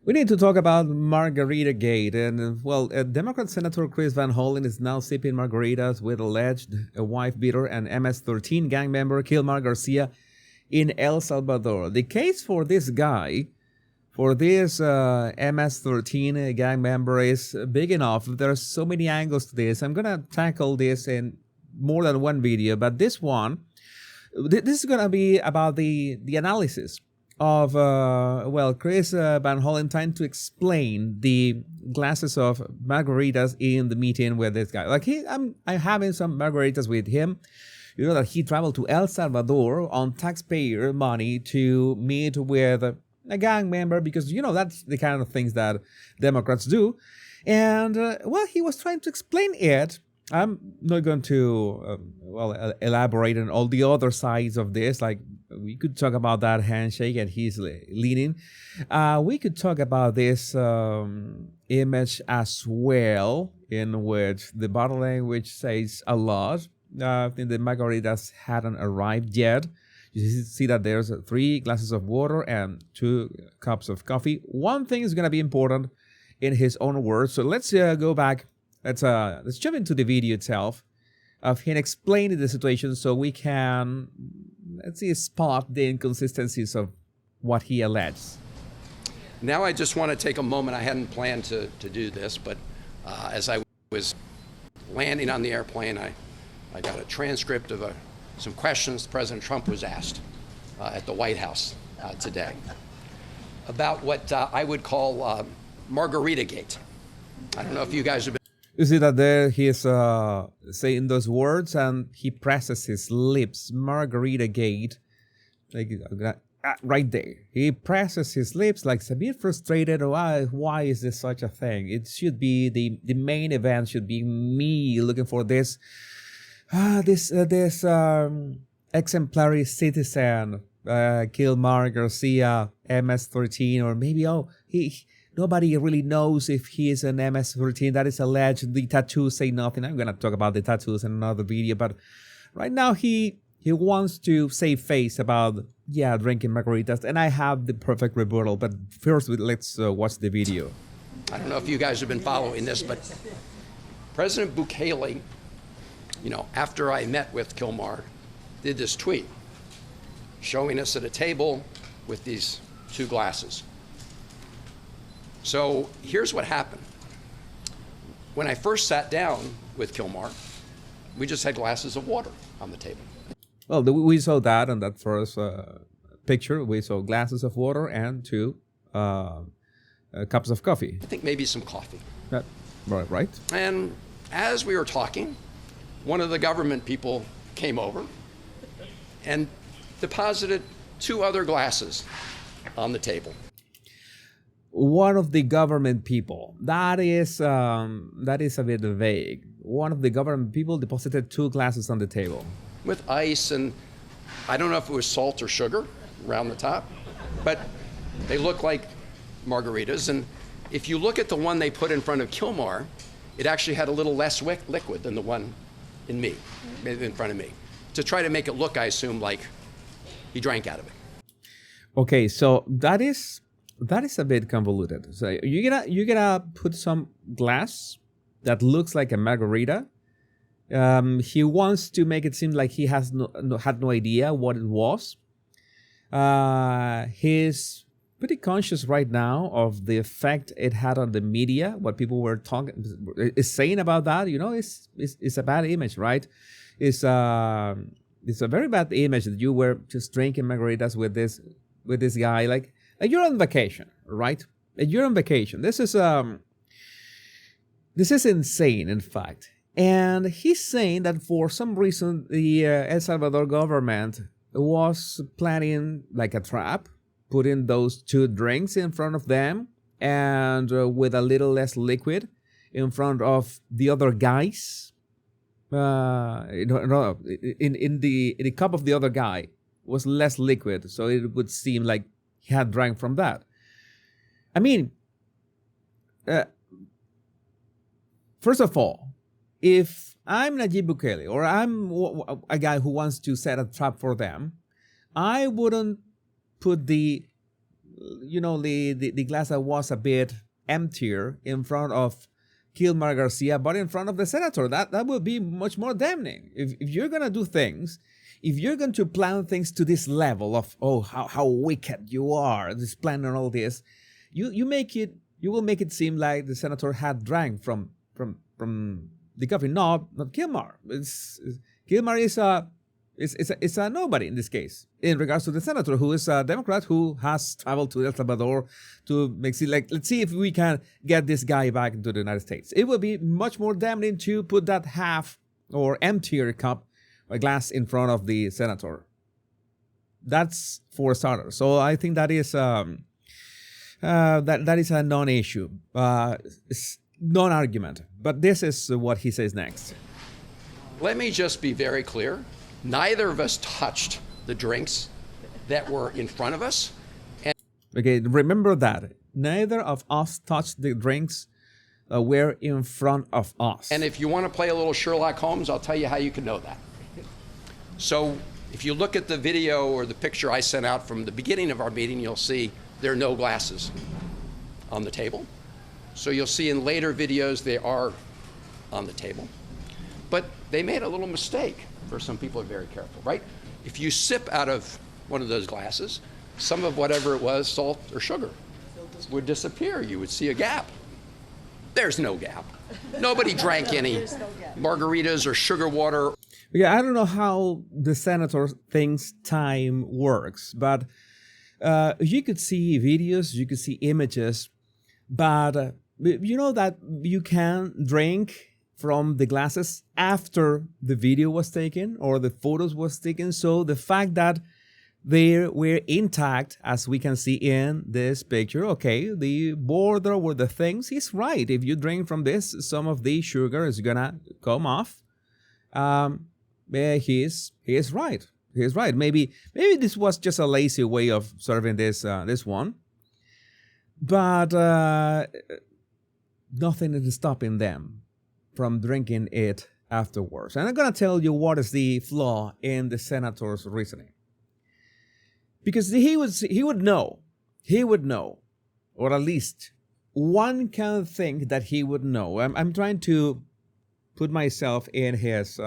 We need to talk about Margaritagate. And, well, Democrat Senator Chris Van Hollen is now sipping margaritas with alleged wife beater and MS-13 gang member Kilmar Garcia in El Salvador. The case for this guy, for this MS-13 gang member, is big enough. There's so many angles to this. I'm going to tackle this in more than one video, but this one, this is going to be about the analysis of, Chris Van Hollen trying to explain the glasses of margaritas in the meeting with this guy. Like, I'm having some margaritas with him. You know that he traveled to El Salvador on taxpayer money to meet with a gang member because, that's the kind of things that Democrats do. And, he was trying to explain it. I'm not going to, elaborate on all the other sides of this. Like, we could talk about that handshake and he's leading. We could talk about this image as well, in which the body language says a lot. I think the margaritas hadn't arrived yet. You see that there's 3 glasses of water and 2 cups of coffee. One thing is going to be important in his own words. So let's go back. Let's jump into the video itself of him explaining the situation so we can, spot the inconsistencies of what he alleges. Now I just want to take a moment. I hadn't planned to do this, but as I was landing on the airplane, I got a transcript of some questions President Trump was asked at the White House today about what I would call Margaritagate. I don't know if you guys have been. You see that there he is saying those words and he presses his lips, Margaritagate, like right there. He presses his lips like he's a bit frustrated. Why is this such a thing? It should be the main event should be me looking for this exemplary citizen, Kilmar Garcia, MS-13, or maybe nobody really knows if he is an MS-13. That is alleged. The tattoos say nothing. I'm going to talk about the tattoos in another video. But right now he wants to save face about, drinking margaritas. And I have the perfect rebuttal. But first, let's watch the video. I don't know if you guys have been following this, but President Bukele, after I met with Kilmar, did this tweet showing us at a table with these 2 glasses. So here's what happened. When I first sat down with Kilmar, we just had glasses of water on the table. Well, we saw that on that first picture. We saw glasses of water and 2 cups of coffee. I think maybe some coffee. Right. And as we were talking, one of the government people came over and deposited 2 other glasses on the table. One of the government people. That is a bit vague. One of the government people deposited 2 glasses on the table. With ice and I don't know if it was salt or sugar around the top, but they look like margaritas. And if you look at the one they put in front of Kilmar, it actually had a little less liquid than the one in front of me, to try to make it look, I assume, like he drank out of it. Okay, so that is a bit convoluted. So you're gonna put some glass that looks like a margarita. He wants to make it seem like he had no idea what it was. He's pretty conscious right now of the effect it had on the media. What people were saying about that, it's a bad image, right? It's a very bad image that you were just drinking margaritas with this guy, like you're on vacation, right? You're on vacation. This is insane, in fact. And he's saying that for some reason the El Salvador government was planning like a trap, putting those 2 drinks in front of them and with a little less liquid in front of the other guys. In the cup of the other guy was less liquid, so it would seem like he had drank from that. I mean, first of all, if I'm Najib Bukele or I'm a guy who wants to set a trap for them, I wouldn't put the the glass that was a bit emptier in front of Kilmar Garcia, but in front of the senator. That would be much more damning. If you're going to do things, if you're going to plan things to this level of, oh, how wicked you are, this plan and all this, you will make it seem like the senator had drank from the coffee. Not Kilmar. Kilmar is a nobody in this case in regards to the senator, who is a Democrat who has traveled to El Salvador to make it like, let's see if we can get this guy back into the United States. It would be much more damning to put that half or emptier cup or glass in front of the senator. That's for starters. So I think that is that is a non-issue, non-argument. But this is what he says next. Let me just be very clear. Neither of us touched the drinks that were in front of us. Okay, remember that. Neither of us touched the drinks that were in front of us. And if you want to play a little Sherlock Holmes, I'll tell you how you can know that. So if you look at the video or the picture I sent out from the beginning of our meeting, you'll see there are no glasses on the table. So you'll see in later videos they are on the table. But they made a little mistake. For some people are very careful, right? If you sip out of one of those glasses, some of whatever it was, salt or sugar, would disappear. You would see a gap. There's no gap. Nobody drank any margaritas or sugar water. Yeah, I don't know how the senator thinks time works, but you could see videos, you could see images, but you know that you can drink from the glasses after the video was taken or the photos was taken. So the fact that they were intact, as we can see in this picture, okay, the border with the things is right. If you drink from this, some of the sugar is gonna come off. He is right. He is right. Maybe this was just a lazy way of serving this one, but nothing is stopping them from drinking it afterwards. And I'm going to tell you what is the flaw in the senator's reasoning. Because he would know, or at least one can think that he would know. I'm trying to put myself in his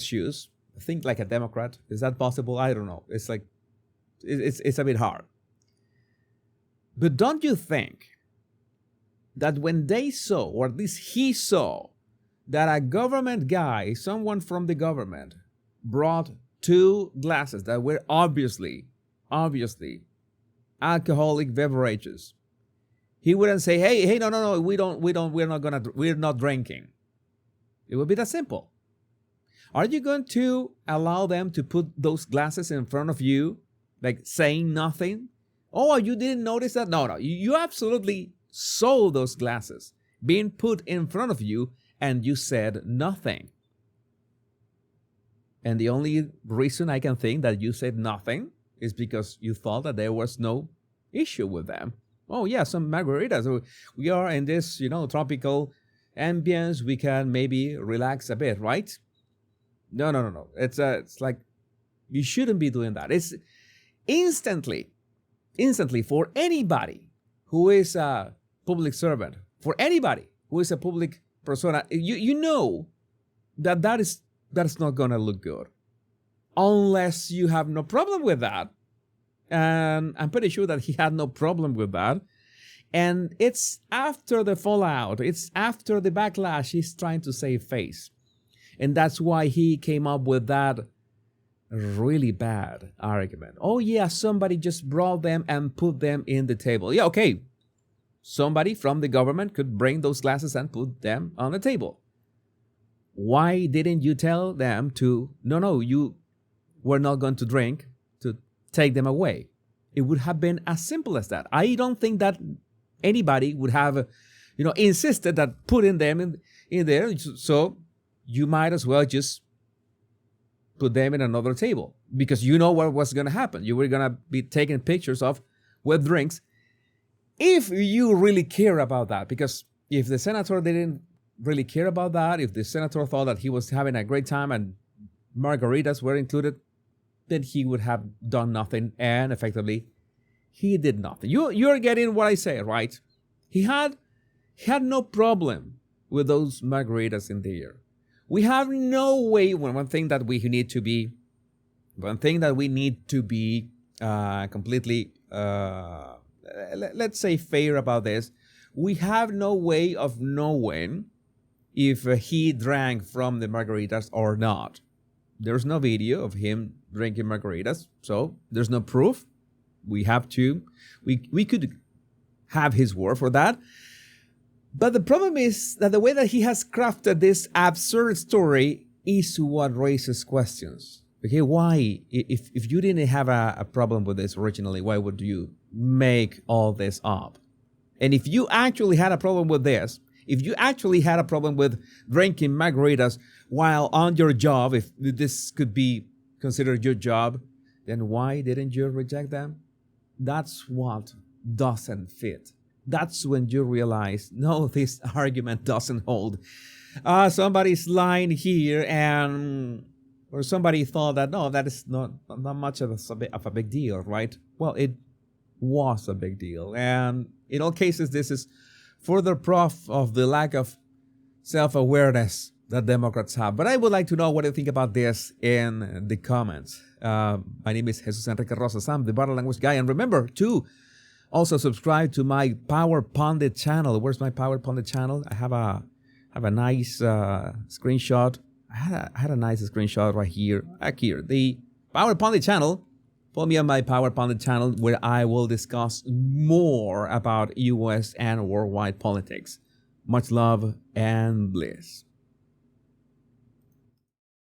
shoes. Think like a Democrat. Is that possible? I don't know. It's like it's a bit hard. But don't you think that when they saw, or at least he saw, that a government guy, someone from the government, brought 2 glasses that were obviously alcoholic beverages, he wouldn't say, hey, no, we're not drinking. It would be that simple. Are you going to allow them to put those glasses in front of you, like saying nothing? Oh, you didn't notice that? No, you absolutely saw those glasses being put in front of you and you said nothing. And the only reason I can think that you said nothing is because you thought that there was no issue with them. Oh yeah, some margaritas. We are in this, tropical ambience. We can maybe relax a bit, right? No. It's like you shouldn't be doing that. It's instantly for anybody who is a public servant, for anybody who is a public persona, you know that's not gonna look good, unless you have no problem with that. And I'm pretty sure that he had no problem with that. And it's after the fallout, it's after the backlash, he's trying to save face. And that's why he came up with that really bad argument. Oh yeah, somebody just brought them and put them in the table. Yeah, okay. Somebody from the government could bring those glasses and put them on the table. Why didn't you tell them to, no, you were not going to drink, to take them away? It would have been as simple as that. I don't think that anybody would have, insisted that putting them in there. So you might as well just put them in another table, because you know what was going to happen. You were going to be taking pictures of with drinks. If you really care about that, because if the senator didn't really care about that, if the senator thought that he was having a great time and margaritas were included, then he would have done nothing, and effectively, he did nothing. You're getting what I say, right? He had no problem with those margaritas in the air. We have no way. One thing that we need to be completely, let's say, fair about this. We have no way of knowing if he drank from the margaritas or not. There's no video of him drinking margaritas, so there's no proof. We could have his word for that. But the problem is that the way that he has crafted this absurd story is what raises questions. Okay, why? If you didn't have a problem with this originally, why would you make all this up? And if you actually had a problem with this, if you actually had a problem with drinking margaritas while on your job, if this could be considered your job, then why didn't you reject them? That's what doesn't fit. That's when you realize, no, this argument doesn't hold. Somebody's lying here, or somebody thought that, no, that is not much of a big deal, right? Well, it was a big deal. And in all cases, this is further proof of the lack of self-awareness that Democrats have. But I would like to know what you think about this in the comments. My name is Jesus Enrique Rosas. I'm the Body Language Guy. And remember to also subscribe to my Power Pundit channel. Where's my Power Pundit channel? I have a nice screenshot. I had a nice screenshot right here. Back here. The Power Pundit channel. Follow me on my Power Pundit channel where I will discuss more about U.S. and worldwide politics. Much love and bliss.